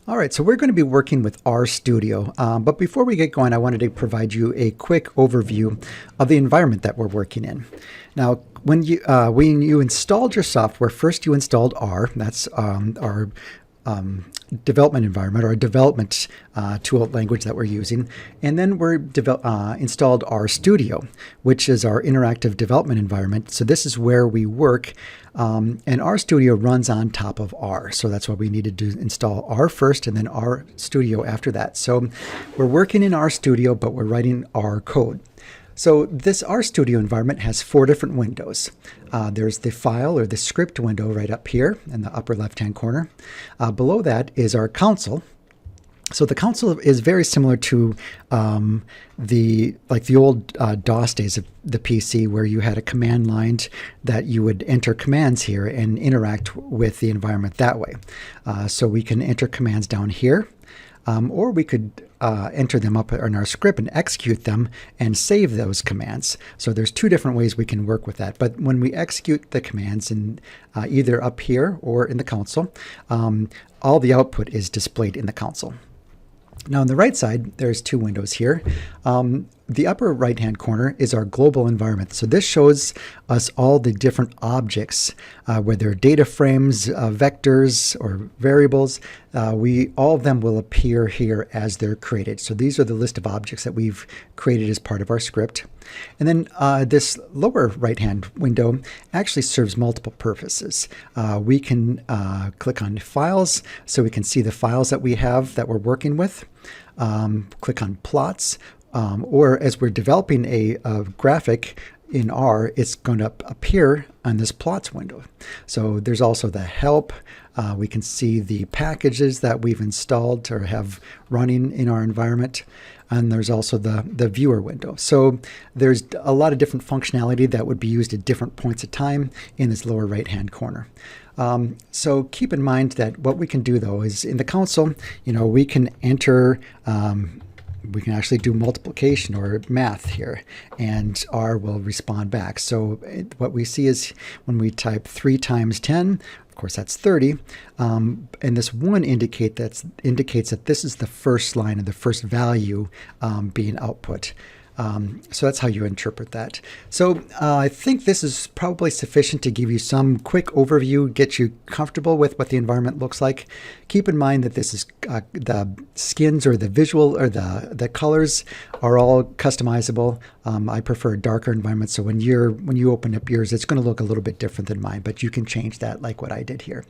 All right, so we're going to be working with RStudio, but before we get going, I wanted to provide you a quick overview of the environment that we're working in. Now, when you installed your software, first you installed R. That's our development environment, or a development tool language that we're using, and then we installed RStudio, which is our interactive development environment. So this is where we work, and RStudio runs on top of R. So that's why we needed to install R first and then RStudio after that. So we're working in RStudio, but we're writing R code. So this RStudio environment has 4 different windows. There's the file or the script window right up here in the upper left-hand corner. Below that is our console. So the console is very similar to the old DOS days of the PC, where you had a command line that you would enter commands here and interact with the environment that way. So we can enter commands down here. Or we could enter them up in our script and execute them and save those commands. So there's 2 different ways we can work with that. But when we execute the commands in either up here or in the console, all the output is displayed in the console. Now on the right side, there's 2 windows here. The upper right-hand corner is our global environment. So this shows us all the different objects, whether data frames, vectors, or variables. All of them will appear here as they're created. So these are the list of objects that we've created as part of our script. And then this lower right-hand window actually serves multiple purposes. We can click on files, so we can see the files that we have that we're working with. Click on plots, or as we're developing a graphic in R, it's going to appear on this plots window. So there's also the help. We can see the packages that we've installed or have running in our environment. And there's also the viewer window. So there's a lot of different functionality that would be used at different points of time in this lower right-hand corner. So keep in mind that what we can do, though, is in the console, we can enter, we can actually do multiplication or math here, and R will respond back. So what we see is when we type 3 times 10, of course that's 30, and this 1 indicates that this is the first line of the first value being output. So that's how you interpret that. So I think this is probably sufficient to give you some quick overview, get you comfortable with what the environment looks like. Keep in mind that this is the skins or the visual or the colors are all customizable. I prefer a darker environment, so when you open up yours, it's going to look a little bit different than mine, but you can change that like what I did here.